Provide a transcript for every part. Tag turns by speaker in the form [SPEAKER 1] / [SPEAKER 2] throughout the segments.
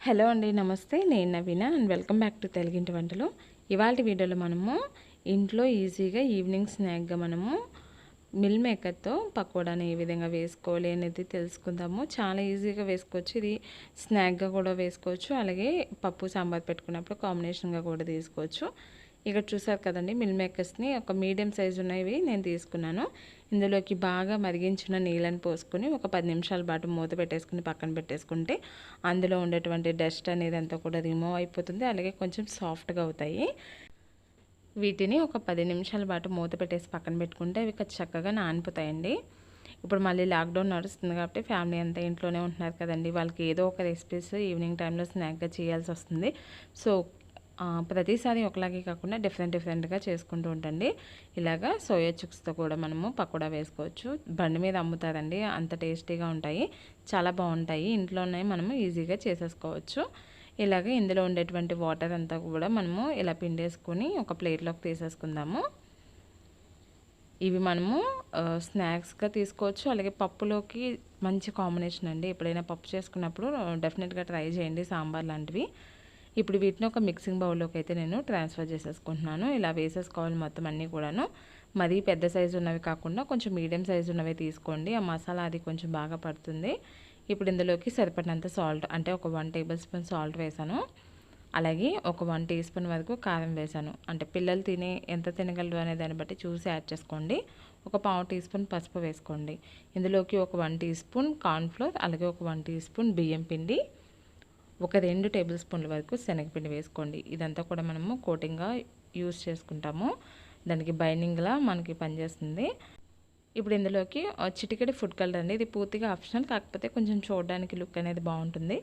[SPEAKER 1] Hello అండి, నమస్తే. నేను నవీన అండ్ వెల్కమ్ బ్యాక్ టు తెలుగింటి వంటలు. ఇవాళ వీడియోలో మనము ఇంట్లో ఈజీగా ఈవినింగ్ స్నాక్గా మనము మిల్ మేకర్తో పకోడాని ఏ విధంగా వేసుకోవాలి అనేది తెలుసుకుందాము. చాలా ఈజీగా వేసుకోవచ్చు. ఇది స్నాక్గా కూడా వేసుకోవచ్చు, అలాగే పప్పు సాంబార్ పెట్టుకున్నప్పుడు కాంబినేషన్గా కూడా తీసుకోవచ్చు. ఇక్కడ చూసారు కదండి, మిల్ మేకర్స్ని ఒక మీడియం సైజు ఉన్నవి నేను తీసుకున్నాను. ఇందులోకి బాగా మరిగించిన నీళ్ళని పోసుకొని ఒక 10 నిమిషాల పాటు మూత పెట్టేసుకుని పక్కన పెట్టేసుకుంటే అందులో ఉండేటువంటి డస్ట్ అనేది అంతా కూడా రిమూవ్ అయిపోతుంది, అలాగే కొంచెం సాఫ్ట్గా అవుతాయి. వీటిని ఒక 10 నిమిషాల పాటు మూత పెట్టేసి పక్కన పెట్టుకుంటే అవి చక్కగా నానిపోతాయండి. ఇప్పుడు మళ్ళీ లాక్డౌన్ నడుస్తుంది కాబట్టి ఫ్యామిలీ అంతా ఇంట్లోనే ఉంటున్నారు కదండి, వాళ్ళకి ఏదో ఒక రెసిపీస్ ఈవినింగ్ టైంలో స్నాక్గా చేయాల్సి వస్తుంది. సో ప్రతిసారి ఒకలాగే కాకుండా డిఫరెంట్గా చేసుకుంటూ ఉంటండి. ఇలాగా సోయా చుక్స్తో కూడా మనము పకోడా వేసుకోవచ్చు. బండి మీద అమ్ముతారండి, అంత టేస్టీగా ఉంటాయి, చాలా బాగుంటాయి. ఇంట్లోనే మనము ఈజీగా చేసేసుకోవచ్చు. ఇలాగ ఇందులో ఉండేటువంటి వాటర్ అంతా కూడా మనము ఇలా పిండేసుకొని ఒక ప్లేట్లోకి తీసేసుకుందాము. ఇవి మనము స్నాక్స్గా తీసుకోవచ్చు, అలాగే పప్పులోకి మంచి కాంబినేషన్ అండి. ఎప్పుడైనా పప్పు చేసుకున్నప్పుడు డెఫినెట్గా ట్రై చేయండి, సాంబార్ లాంటివి. ఇప్పుడు వీటిని ఒక మిక్సింగ్ బౌల్లోకి అయితే నేను ట్రాన్స్ఫర్ చేసేసుకుంటున్నాను. ఇలా వేసేసుకోవాలి మొత్తం అన్నీ కూడాను. మరీ పెద్ద సైజు ఉన్నవి కాకుండా కొంచెం మీడియం సైజు ఉన్నవి తీసుకోండి. ఆ మసాలా అది కొంచెం బాగా పడుతుంది. ఇప్పుడు ఇందులోకి సరిపడినంత సాల్ట్, అంటే ఒక 1 టేబుల్ స్పూన్ సాల్ట్ వేసాను. అలాగే ఒక 1 టీ స్పూన్ వరకు కారం వేసాను. అంటే పిల్లలు ఎంత తినగలరు అనే దాన్ని బట్టి చూసి యాడ్ చేసుకోండి. ఒక 1/2 టీ స్పూన్ పసుపు వేసుకోండి. ఇందులోకి ఒక 1 టీ స్పూన్ కార్న్ఫ్లోర్, అలాగే ఒక 1 టీ స్పూన్ బియ్యం పిండి, ఒక 2 టేబుల్ స్పూన్ల వరకు శనగపిండి వేసుకోండి. ఇదంతా కూడా మనము కోటింగ్గా యూస్ చేసుకుంటాము, దానికి బైండింగ్లా మనకి పనిచేస్తుంది. ఇప్పుడు ఇందులోకి చిటికెడు ఫుడ్ కలర్ అండి, ఇది పూర్తిగా ఆప్షనల్, కాకపోతే కొంచెం చూడడానికి లుక్ అనేది బాగుంటుంది.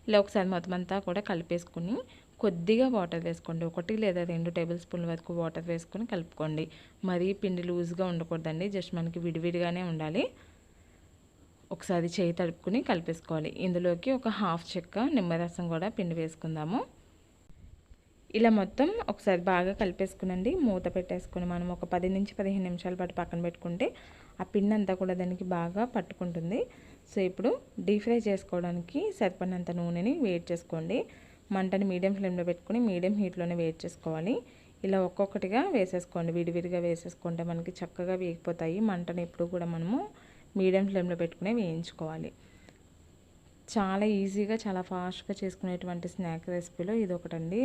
[SPEAKER 1] ఇలా ఒకసారి మొత్తం అంతా కూడా కలిపేసుకుని కొద్దిగా వాటర్ వేసుకోండి. 1 లేదా 2 టేబుల్ స్పూన్ల వరకు వాటర్ వేసుకొని కలుపుకోండి. మరీ పిండి లూజ్గా ఉండకూడదండి, జస్ట్ మనకి విడివిడిగానే ఉండాలి. ఒకసారి చేయి తడుపుకుని కలిపేసుకోవాలి. ఇందులోకి ఒక హాఫ్ చెక్క నిమ్మరసం కూడా పిండి వేసుకుందాము. ఇలా మొత్తం ఒకసారి బాగా కలిపేసుకునండి. మూత పెట్టేసుకుని మనం ఒక 10 నుంచి 15 నిమిషాల పాటు పక్కన పెట్టుకుంటే ఆ పిండి అంతా కూడా దానికి బాగా పట్టుకుంటుంది. సో ఇప్పుడు డీప్ ఫ్రై చేసుకోవడానికి సరిపడినంత నూనెని వేడి చేసుకోండి. మంటని మీడియం ఫ్లేమ్లో పెట్టుకుని మీడియం హీట్లోనే వేడి చేసుకోవాలి. ఇలా ఒక్కొక్కటిగా వేసేసుకోండి, విడివిడిగా వేసేసుకుంటే మనకి చక్కగా వేగిపోతాయి. మంటని ఎప్పుడు కూడా మనము మీడియం ఫ్లేమ్లో పెట్టుకుని వేయించుకోవాలి. చాలా ఈజీగా చాలా ఫాస్ట్గా చేసుకునేటువంటి స్నాక్ రెసిపీలో ఇది ఒకటండి,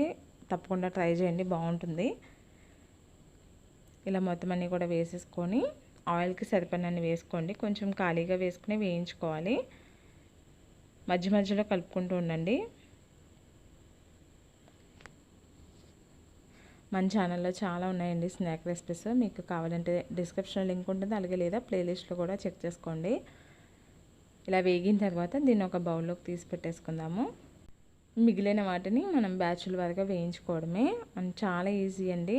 [SPEAKER 1] తప్పకుండా ట్రై చేయండి, బాగుంటుంది. ఇలా మొత్తం అన్నీ కూడా వేసేసుకొని ఆయిల్కి సరిపడినన్ని వేసుకోండి. కొంచెం ఖాళీగా వేసుకుని వేయించుకోవాలి. మధ్య మధ్యలో కలుపుకుంటూ ఉండండి. మన ఛానల్లో చాలా ఉన్నాయండి స్నాక్ రెసిపీస్, మీకు కావాలంటే డిస్క్రిప్షన్లో లింక్ ఉంటుంది, అలాగే లేదా ప్లేలిస్ట్లో కూడా చెక్ చేసుకోండి. ఇలా వేగిన తర్వాత దీన్ని ఒక బౌల్లోకి తీసి పెట్టేసుకుందాము. మిగిలిన వాటిని మనం బ్యాచుల వరకు వేయించుకోవడమే, అండ్ చాలా ఈజీ అండి,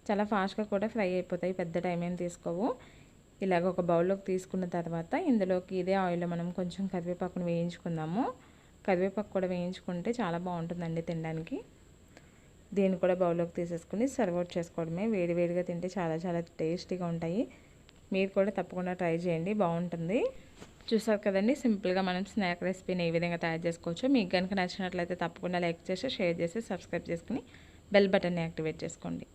[SPEAKER 1] చాలా ఫాస్ట్గా కూడా ఫ్రై అయిపోతాయి, పెద్ద టైం ఏం తీసుకోవు. ఇలాగ ఒక బౌల్లోకి తీసుకున్న తర్వాత ఇందులోకి ఇదే ఆయిల్లో మనం కొంచెం కరివేపాకును వేయించుకుందాము. కరివేపాకు కూడా వేయించుకుంటే చాలా బాగుంటుందండి తినడానికి. దీన్ని కూడా బౌల్లోకి తీసేసుకుని సర్వ్ అవుట్ చేసుకోవడమే. వేడివేడిగా తింటే చాలా చాలా టేస్టీగా ఉంటాయి. మీరు కూడా తప్పకుండా ట్రై చేయండి, బాగుంటుంది. చూసారు కదండి, సింపుల్గా మనం స్నాక్ రెసిపీని ఏ విధంగా తయారు చేసుకోవచ్చో. మీకు కనుక నచ్చినట్లయితే తప్పకుండా లైక్ చేసి, షేర్ చేసి, సబ్స్క్రైబ్ చేసుకుని బెల్ బటన్ని యాక్టివేట్ చేసుకోండి.